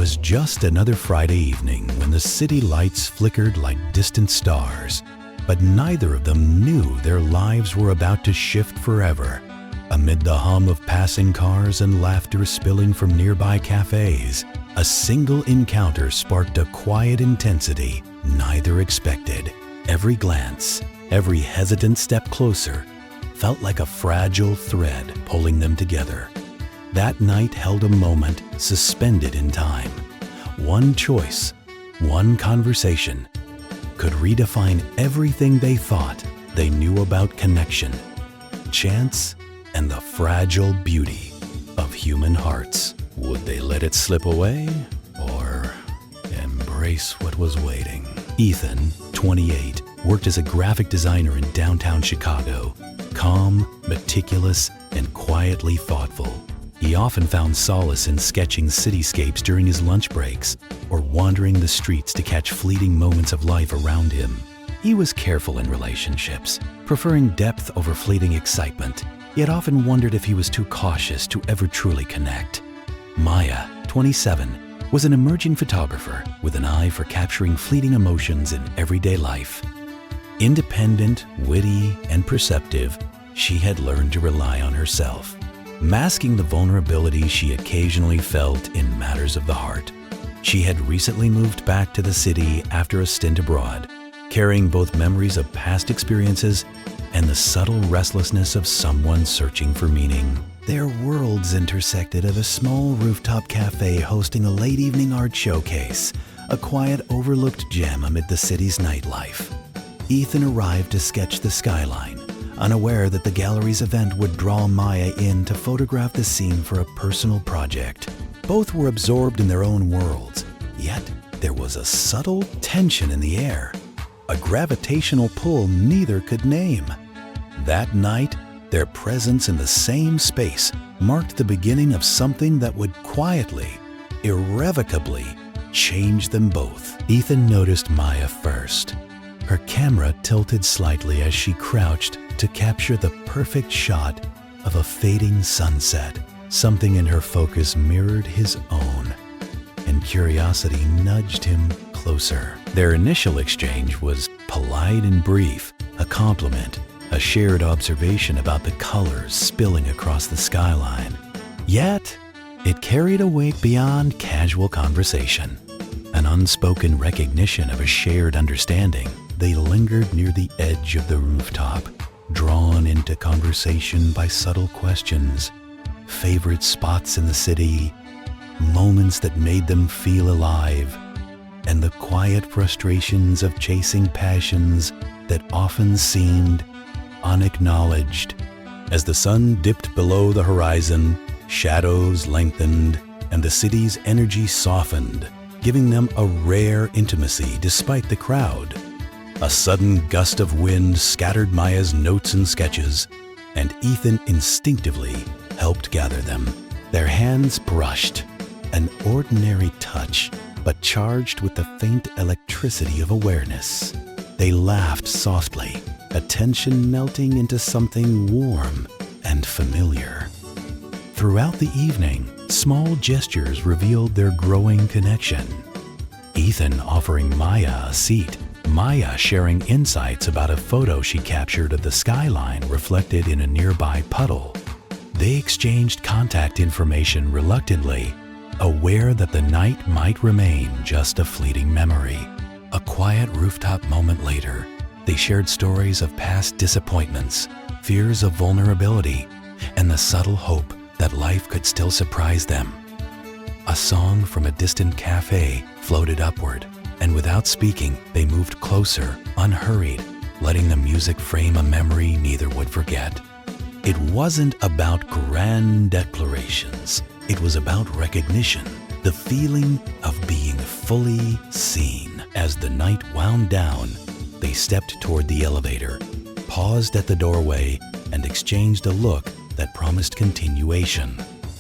was just another Friday evening when the city lights flickered like distant stars, but neither of them knew their lives were about to shift forever. Amid the hum of passing cars and laughter spilling from nearby cafes, a single encounter sparked a quiet intensity neither expected. Every glance, every hesitant step closer, felt like a fragile thread pulling them together. That night held a moment suspended in time. One choice, one conversation, could redefine everything they thought they knew about connection, chance, and the fragile beauty of human hearts. Would they let it slip away or embrace what was waiting? Ethan, 28, worked as a graphic designer in downtown Chicago. Calm, meticulous, and quietly thoughtful. He often found solace in sketching cityscapes during his lunch breaks or wandering the streets to catch fleeting moments of life around him. He was careful in relationships, preferring depth over fleeting excitement, yet often wondered if he was too cautious to ever truly connect. Maya, 27, was an emerging photographer with an eye for capturing fleeting emotions in everyday life. Independent, witty, and perceptive, she had learned to rely on herself, masking the vulnerability she occasionally felt in matters of the heart. She had recently moved back to the city after a stint abroad, carrying both memories of past experiences and the subtle restlessness of someone searching for meaning. Their worlds intersected at a small rooftop cafe hosting a late evening art showcase, a quiet overlooked gem amid the city's nightlife. Ethan arrived to sketch the skyline, unaware that the gallery's event would draw Maya in to photograph the scene for a personal project. Both were absorbed in their own worlds, yet there was a subtle tension in the air, a gravitational pull neither could name. That night, their presence in the same space marked the beginning of something that would quietly, irrevocably change them both. Ethan noticed Maya first. Her camera tilted slightly as she crouched to capture the perfect shot of a fading sunset. Something in her focus mirrored his own, and curiosity nudged him closer. Their initial exchange was polite and brief, a compliment, a shared observation about the colors spilling across the skyline. Yet, it carried a weight beyond casual conversation, an unspoken recognition of a shared understanding. They lingered near the edge of the rooftop, drawn into conversation by subtle questions, favorite spots in the city, moments that made them feel alive, and the quiet frustrations of chasing passions that often seemed unacknowledged. As the sun dipped below the horizon, shadows lengthened, and the city's energy softened, giving them a rare intimacy despite the crowd. A sudden gust of wind scattered Maya's notes and sketches, and Ethan instinctively helped gather them. Their hands brushed, an ordinary touch, but charged with the faint electricity of awareness. They laughed softly, attention melting into something warm and familiar. Throughout the evening, small gestures revealed their growing connection. Ethan offering Maya a seat, Maya sharing insights about a photo she captured of the skyline reflected in a nearby puddle. They exchanged contact information reluctantly, aware that the night might remain just a fleeting memory. A quiet rooftop moment later, they shared stories of past disappointments, fears of vulnerability, and the subtle hope that life could still surprise them. A song from a distant cafe floated upward, and without speaking, they moved closer, unhurried, letting the music frame a memory neither would forget. It wasn't about grand declarations. It was about recognition, the feeling of being fully seen. As the night wound down, they stepped toward the elevator, paused at the doorway, and exchanged a look that promised continuation.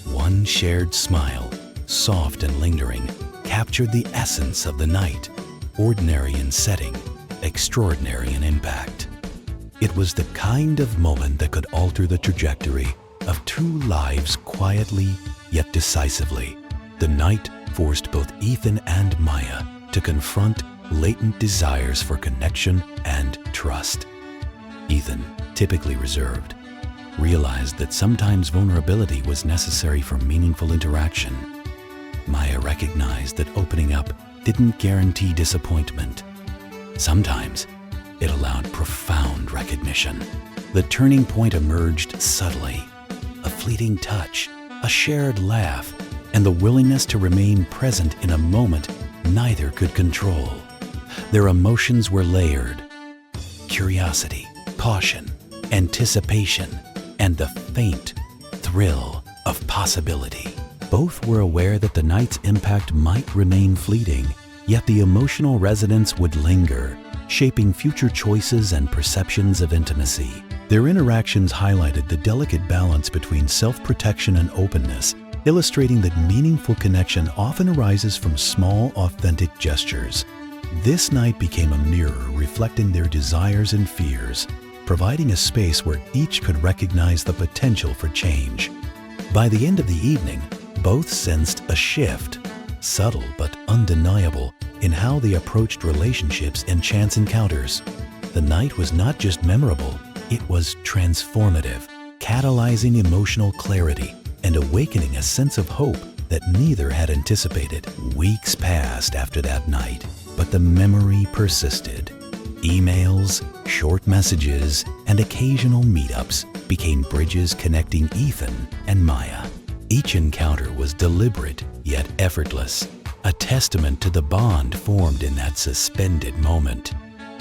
One shared smile, soft and lingering, captured the essence of the night, ordinary in setting, extraordinary in impact. It was the kind of moment that could alter the trajectory of two lives quietly yet decisively. The night forced both Ethan and Maya to confront latent desires for connection and trust. Ethan, typically reserved, realized that sometimes vulnerability was necessary for meaningful interaction. Maya recognized that opening up didn't guarantee disappointment. Sometimes it allowed profound recognition. The turning point emerged subtly. A fleeting touch, a shared laugh, and the willingness to remain present in a moment neither could control. Their emotions were layered: curiosity, caution, anticipation, and the faint thrill of possibility. Both were aware that the night's impact might remain fleeting, yet the emotional resonance would linger, shaping future choices and perceptions of intimacy. Their interactions highlighted the delicate balance between self-protection and openness, illustrating that meaningful connection often arises from small, authentic gestures. This night became a mirror reflecting their desires and fears, providing a space where each could recognize the potential for change. By the end of the evening, both sensed a shift, subtle but undeniable, in how they approached relationships and chance encounters. The night was not just memorable, it was transformative, catalyzing emotional clarity and awakening a sense of hope that neither had anticipated. Weeks passed after that night, but the memory persisted. Emails, short messages, and occasional meetups became bridges connecting Ethan and Maya. Each encounter was deliberate yet effortless, a testament to the bond formed in that suspended moment.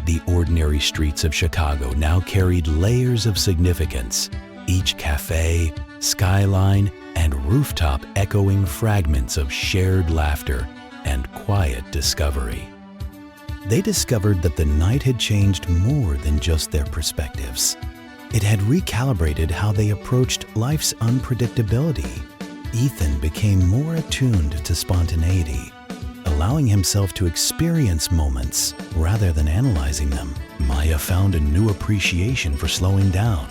The ordinary streets of Chicago now carried layers of significance, each cafe, skyline, and rooftop echoing fragments of shared laughter and quiet discovery. They discovered that the night had changed more than just their perspectives. It had recalibrated how they approached life's unpredictability. Ethan became more attuned to spontaneity, allowing himself to experience moments rather than analyzing them. Maya found a new appreciation for slowing down,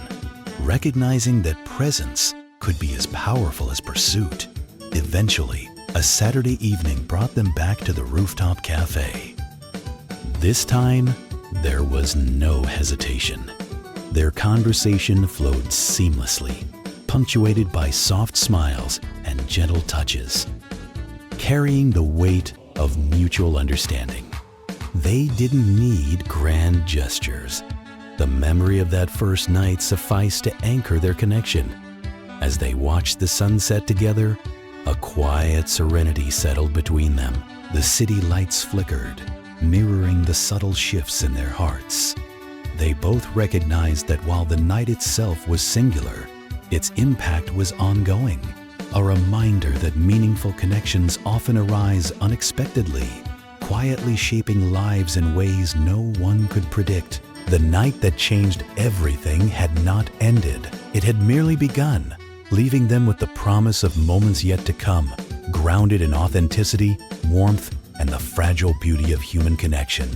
recognizing that presence could be as powerful as pursuit. Eventually, a Saturday evening brought them back to the rooftop cafe. This time, there was no hesitation. Their conversation flowed seamlessly, punctuated by soft smiles and gentle touches, carrying the weight of mutual understanding. They didn't need grand gestures. The memory of that first night sufficed to anchor their connection. As they watched the sunset together, a quiet serenity settled between them. The city lights flickered, mirroring the subtle shifts in their hearts. They both recognized that while the night itself was singular, its impact was ongoing, a reminder that meaningful connections often arise unexpectedly, quietly shaping lives in ways no one could predict. The night that changed everything had not ended. It had merely begun, leaving them with the promise of moments yet to come, grounded in authenticity, warmth, and the fragile beauty of human connection.